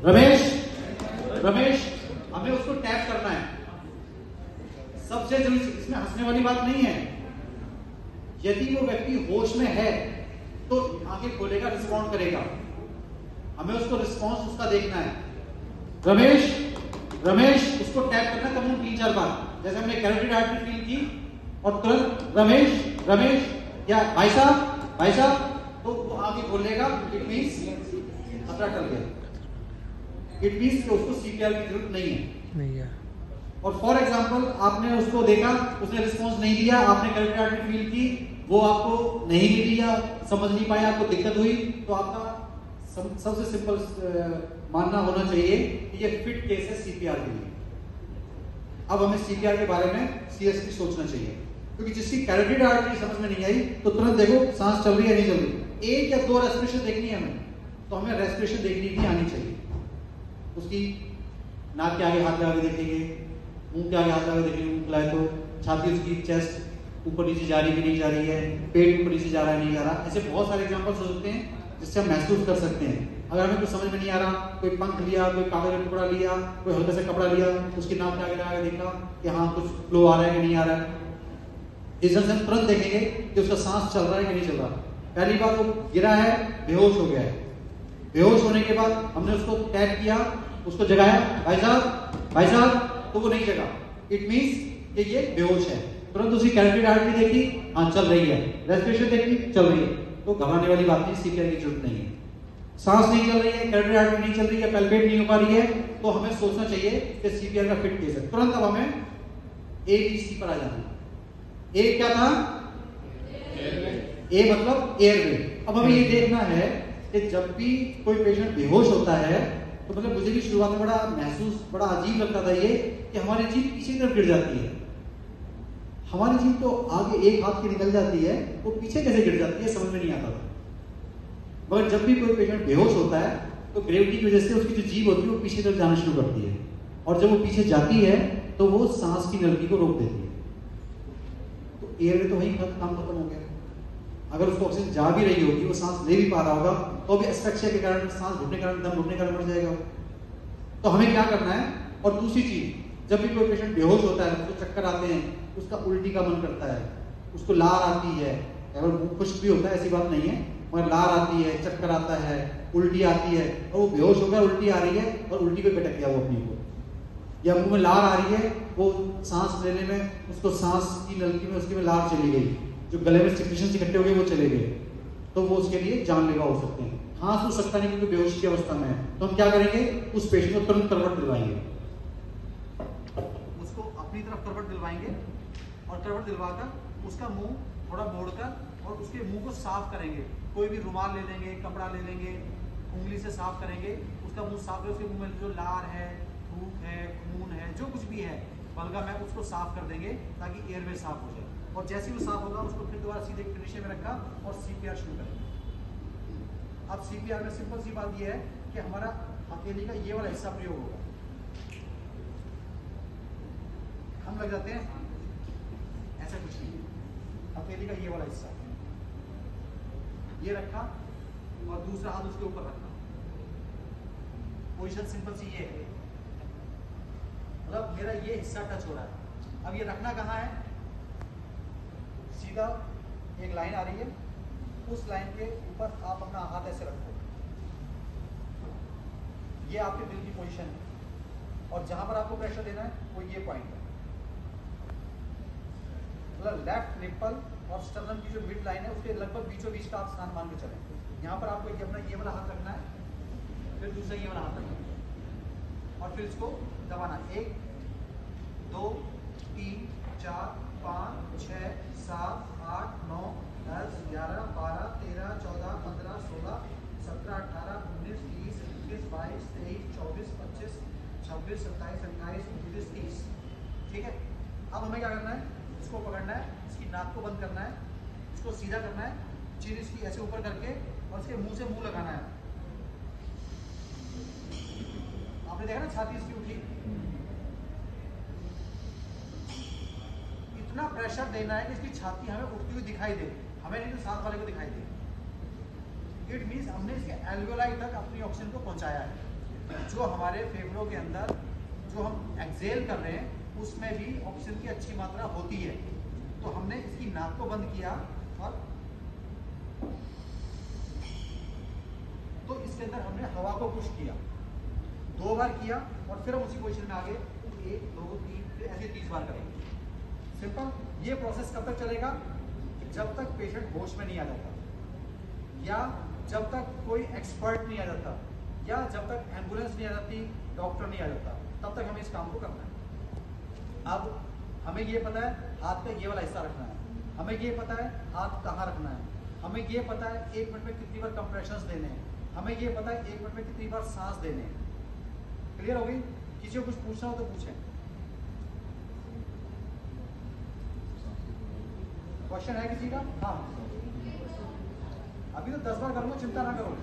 रमेश रमेश हमें उसको टैप करना है। सबसे जरूरी, इसमें हंसने वाली बात नहीं है। यदि वो व्यक्ति होश में है तो आंखें खोलेगा, रिस्पॉन्ड करेगा। हमें उसको रिस्पॉन्स उसका देखना है। रमेश रमेश उसको टैप करना है कम 3-4 बार। जैसे हमने कैरोटिड आर्टरी फील की और तुरंत रमेश रमेश या भाई साहब, तो वो आंखें खोलेगा। इट मींस खतरा टल गया। इट मींस उसको सीपीआर की जरूरत नहीं है। और फॉर एग्जांपल आपने उसको देखा, उसने रिस्पॉन्स नहीं दिया, आपने कैरोटिड आर्टरी फील की, वो आपको नहीं मिली या समझ नहीं पाया, आपको दिक्कत हुई, तो आपका सबसे सिंपल मानना होना चाहिए कि ये फिट केस है सीपीआर के लिए। अब हमें सीपीआर के बारे में सीरियसली सोचना चाहिए, क्योंकि जिसकी कैरोटिड आर्टरी समझ में नहीं आई तो तुरंत देखो सांस चल रही है नहीं चल रही। 1 या 2 रेस्पिरेशन देखनी है हमें, तो हमें रेस्पिरेशन देखनी भी आनी चाहिए। उसकी नाक के आगे हाथ लगा के देखेंगे, मुंह के आगे हाथ लगा के देखेंगे, मुंह खुलाए तो छाती, उसकी चेस्ट ऊपर नीचे जा रही है कि नहीं जा रही है, पेट ऊपर नीचे जा रहा है नहीं जा रहा। ऐसे बहुत सारे एग्जांपल्स हो सकते हैं जिससे हम महसूस कर सकते हैं। अगर हमें कुछ समझ में नहीं आ रहा, कोई पंख लिया, कोई कागज का टुकड़ा लिया, कोई हल्का सा कपड़ा लिया, उसकी नाक के आगे लगा के देखा कि हाँ कुछ फ्लो आ रहा है कि नहीं आ रहा है। इस तरह से हम तुरंत देखेंगे कि उसका सांस चल रहा है कि नहीं चल रहा। पहली बार वो गिरा है, बेहोश हो गया है। बेहोश होने के बाद हमने उसको टैप किया, उसको जगाया, भाई साहब, तो वो नहीं जगा। इट मींस कि ये बेहोश है। तुरंत उसकी कैरोटिड आर्टरी देखी, हाँ चल रही है, रेस्पिरेशन देखी, चल रही है, तो घबराने वाली बात नहीं, सीपीआर की जरूरत नहीं है। सांस नहीं चल रही है, कैरोटिड आर्टरी नहीं चल रही है, पैल्पेट नहीं हो पा रही है, तो हमें सोचना चाहिए कि सीपीआर का फिट केस है। तुरंत अब हमें ABC पर आ जाना है। ए क्या था? ए मतलब एयरवे। अब हमें ये देखना है कि जब भी कोई पेशेंट बेहोश होता है तो मतलब मुझे भी शुरुआत में बड़ा अजीब लगता था ये कि हमारी जीभ पीछे की तरफ गिर जाती है। हमारी जीभ तो आगे एक हाथ की निकल जाती है, वो पीछे कैसे गिर जाती है समझ में नहीं आता था। मगर जब भी कोई पेशेंट बेहोश होता है तो ग्रेविटी की वजह से उसकी जो जीभ होती है वो पीछे तरफ जाना शुरू करती है, और जब वो पीछे जाती है तो वो सांस की नलकी को रोक देती है। तो एयरवे तो वही काम खत्म हो गया। अगर उसको ऑक्सीजन जा भी रही होगी, वो सांस ले भी पा रहा होगा, तो भी एस्फिक्सिया के कारण, सांस घुटने के कारण, दम घुटने के कारण मर जाएगा। तो हमें क्या करना है? और दूसरी चीज, जब भी कोई पेशेंट बेहोश होता है, उसको चक्कर आते हैं, उसका उल्टी का मन करता है, उसको लार आती है, अगर मुंह खुश्क भी होता है ऐसी बात नहीं है, मगर लार आती है, चक्कर आता है, उल्टी आती है, और वो बेहोश हो गया, उल्टी आ रही है और उल्टी पे पटक गया वो अपनी को, या मुंह में लार आ रही है, वो सांस लेने में उसको सांस की नलकी में उसके में लार चली गई, जो गले में सिक्रेशंस इकट्ठे हो गए वो चले गए, तो वो उसके लिए जानलेवा हो सकते हैं। हाँ सूझ सकता नहीं क्योंकि बेहोशी की अवस्था में है, तो हम क्या करेंगे? उस पेशेंट को तुरंत करवट दिलवाएंगे, उसको अपनी तरफ करवट दिलवाएंगे, और करवट दिलवाकर उसका मुंह थोड़ा मोड़कर और उसके मुंह को साफ करेंगे। कोई भी रुमाल ले लेंगे, कपड़ा ले लेंगे, उंगली से साफ करेंगे, उसका मुंह साफ कर, उसके मुंह में जो लार है, थूक है, खून है, जो कुछ भी है बलगम है, उसको साफ कर देंगे ताकि एयरवे साफ हो जाए। और जैसे ही वो साफ होगा उसको फिर दोबारा सीधे कंडीशन में रखा और सीपीआर शुरू करेंगे। अब सीपीआर में सिंपल सी बात यह है कि हमारा हथेली का ये वाला हिस्सा प्रयोग होगा। हम लग जाते हैं, ऐसा कुछ नहीं, हथेली का ये वाला हिस्सा ये रखा और दूसरा हाथ उसके ऊपर रखा। पोजीशन सिंपल सी ये है, मतलब मेरा ये हिस्सा टच हो रहा है। अब ये रखना कहाँ है? सीधा एक लाइन आ रही है, उस लाइन के ऊपर आप अपना हाथ ऐसे रखो, ये आपके दिल की पोजीशन है, और जहां पर आपको प्रेशर देना है वो ये पॉइंट है। मतलब लेफ्ट निप्पल और स्टर्नम की जो मिड लाइन है उसके लगभग बीचों बीच का आप स्थान मान के चलें। यहाँ पर आपको ये अपना ये वाला हाथ रखना है, फिर दूसरा ये वाला हाथ रखना है, और फिर इसको दबाना। 1 2 3 4 5 6 7 8 9 10 11 12 13 14 15 16 17 18 19 20 21 22 23 24 25 26 27 28 29 30। ठीक है, अब हमें क्या करना है? इसको पकड़ना है, इसकी नाक को बंद करना है, इसको सीधा करना है, चीर इसकी ऐसे ऊपर करके और इसके मुंह से मुंह लगाना है। आपने देखा ना छाती इसकी उठी, इतना प्रेशर देना है कि इसकी छाती हमें उठती हुई दिखाई दे, हमें नहीं तो साथ वाले को दिखाई दे। इट मींस हमने इसके एल्वेओलाई तक अपनी ऑक्सीजन को पहुंचाया है। जो हमारे फेफड़ों के अंदर जो हम एक्सेल कर रहे हैं उसमें भी ऑक्सीजन की अच्छी मात्रा होती है। तो हमने इसकी नाक को बंद किया और तो इसके अंदर हमने हवा को पुश किया, 2 बार किया और फिर हम उसी पोजीशन में आगे 1 2 3 फिर ऐसे 30 बार करेंगे। सिंपल। ये प्रोसेस कब तक चलेगा? जब तक पेशेंट होश में नहीं आ जाता, या जब तक कोई एक्सपर्ट नहीं आ जाता, या जब तक एम्बुलेंस नहीं आ जाती, डॉक्टर नहीं आ जाता, तब तक हमें इस काम को करना है। अब हमें ये पता है हाथ का ये वाला हिस्सा रखना है, हमें ये पता है हाथ कहाँ रखना है, हमें ये पता है 1 मिनट में कितनी बार कंप्रेशंस देने हैं, हमें ये पता है 1 मिनट में कितनी बार सांस देने हैं। क्लियर हो गई? किसी को कुछ पूछना हो तो पूछें। क्वेश्चन है किसी का? हाँ, अभी तो 10 बार करूंगा, चिंता ना करो।